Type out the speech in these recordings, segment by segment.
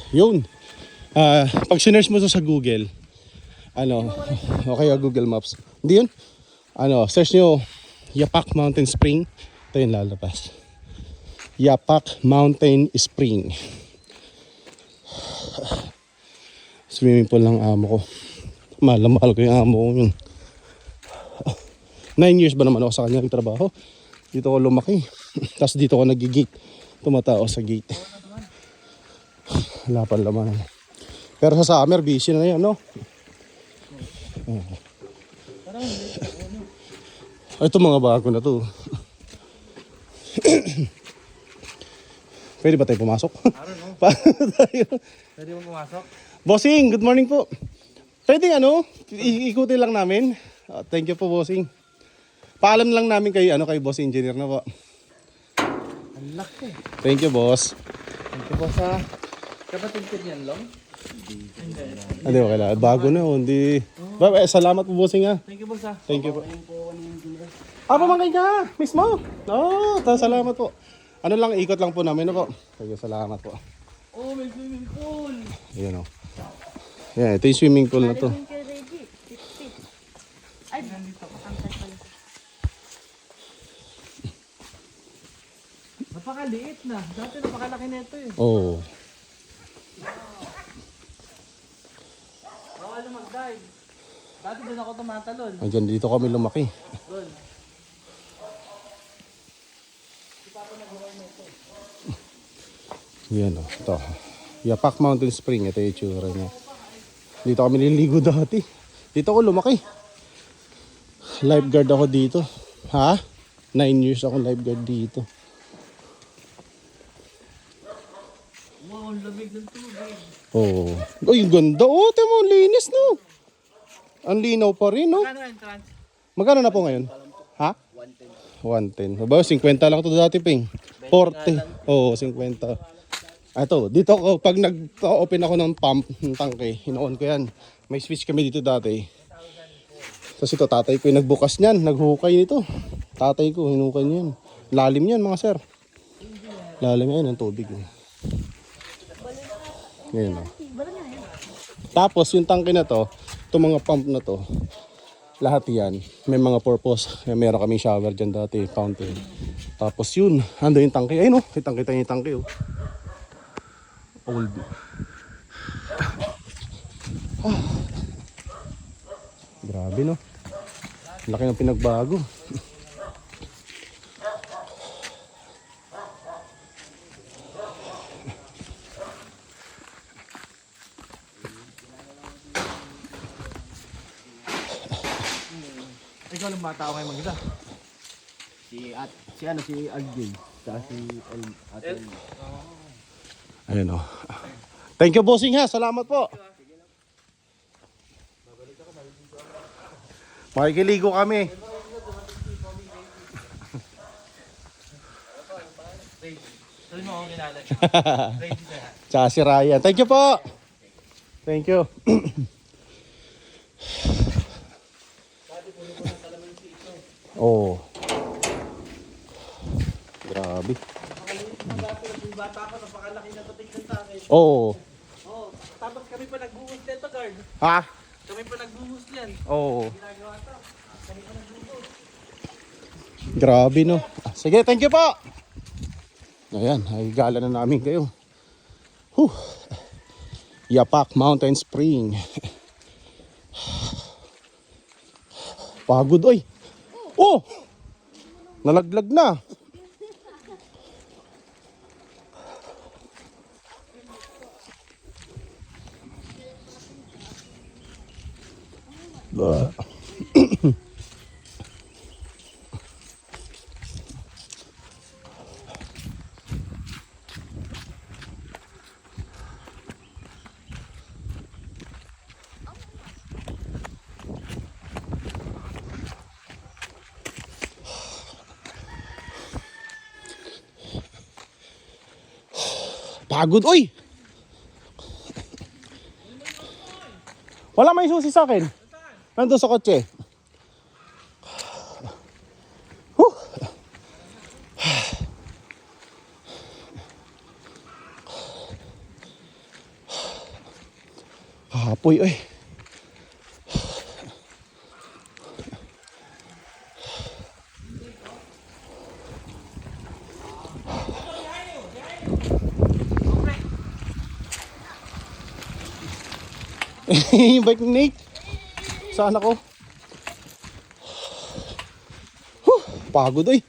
Yun. Pag sinearch mo to sa Google, ano, okay, Google Maps. Hindi yun. Ano, search nyo Yapak Mountain Spring. Ito yung lalabas. Yapak Mountain Spring. Swimming pool ng amo ko. Mahal na mahal ko yung amo ko yun. 9 years ba naman ako sa kanyang trabaho. Dito ako lumaki. Tapos dito ako nag-gate. Tumatao sa gate. Wala pa laman. Pero sa summer, busy na yan, no? Ito mga bago na to. Pwede ba tayo pumasok? Pwede mo pumasok? Bossing, good morning po. Pwede ikutin lang namin. Thank you po, Bossing. Paalam lang namin kay boss engineer na po. Ang laki. Thank you, boss. Thank you po sa kapatid ko niyan, Long. Hindi ba kailangan? Bago na, hindi. Salamat po, Bossing, ha. Thank you po sa. Thank you po. Pamangkay ka, mismo. Salamat po. Ano lang, ikot lang po namin, po. Sige, salamat po. Oh, may swimming pool. Ayan, Yan, ito yung swimming pool na to. Ay, nandito. Angkal pala. Napakaliit na. Dati napakalaki na ito eh. Oo. Bawal na mag-dive. Dati doon ako tumatalon. Andyan, dito kami lumaki. Doon. Yan, ito. Yapak Mountain Spring, ito yung itsura niya. Dito kami nililigo dati. Dito ako lumaki. Lifeguard ako dito. Ha? 9 years ako lifeguard dito. Wow, ang lamig ng tubig. Oo. Oh. Ay, ganda. Oh, temo, linis, no? Ang linaw pa rin, no? Magkano entrance? Magkano na po ngayon? Ha? 110. 110. Ba, 50 lang to dati, Ping. 40. Oo, 50. Ito, dito ako, pag nag-open ako ng pump, ng tangke, hinoon ko yan. May switch kami dito dati. Tapos ito, tatay ko yung nagbukas niyan, naghukay nito. Tatay ko, hinukay niyan. Lalim yan, mga sir. Lalim yan ang tubig. Ngayon, Tapos, yung tangke na to, itong mga pump na to, lahat yan, may mga purpose. Meron kaming shower dyan dati, fountain. Tapos yun, ando yung tangke. Ayun, kitang-kita yung tangke, old. Grabe, no? Laki ng pinagbago. Ikaw lang bata ako ngayon mag-isa. Si Alvin, saka si Ate. Ayun, Thank you, bossing, ha. Salamat po. Makikiligo kami. Sabi mo ako kinala. Ready na. Tsaka si Ryan. Thank you po. Thank you. Oh. Grabe. Yung bata ko, napakalaki na tatignan sa akin. Oo. Oh, tapos kami pa nagbuhos nito, guard. Ha? Kami pa nagbuhos niyan. Oo. Ginagawa ito. Kami pa nagbuhos. Grabe, no? Sige, thank you po. Ayan, ay gala na namin kayo. Yapak Mountain Spring. Pagod, oy. Oh! Nalaglag na. Pagod, oy! Wala may susi sa akin. Nandun sa kotse. Hapoy, ay. Yung bike ni Nate. Saan ako? Pagod ay.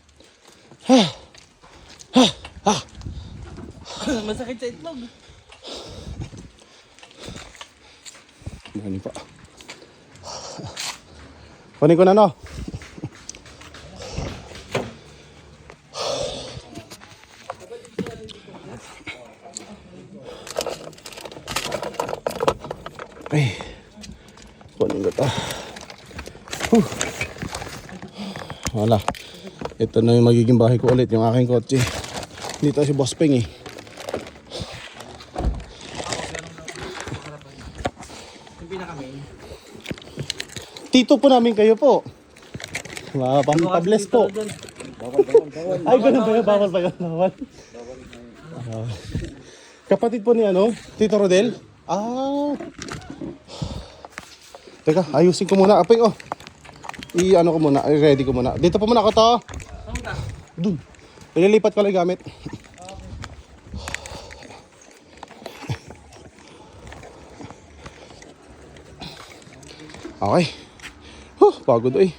Masakit sa itlog. Ano pa? Kunin ko na, no? Ay, kunin ko to. Wala. Ito na yung magiging bahay ko ulit, yung aking kotse. Dito si Boss Peng eh. Yung pinaka-main. Tito po namin kayo po. Mga pampabless po. Ay, ganun ba yun? Bawal ba yun? Bawal. Kapatid po ni ano? Tito Rodel? Ah. Teka, ayusin ko muna. Apay, oh. I-ano ko muna. I-ready ko muna. Dito po muna ako to. Dun. Ililipat ko lang yung gamit. Okay. Pagod eh.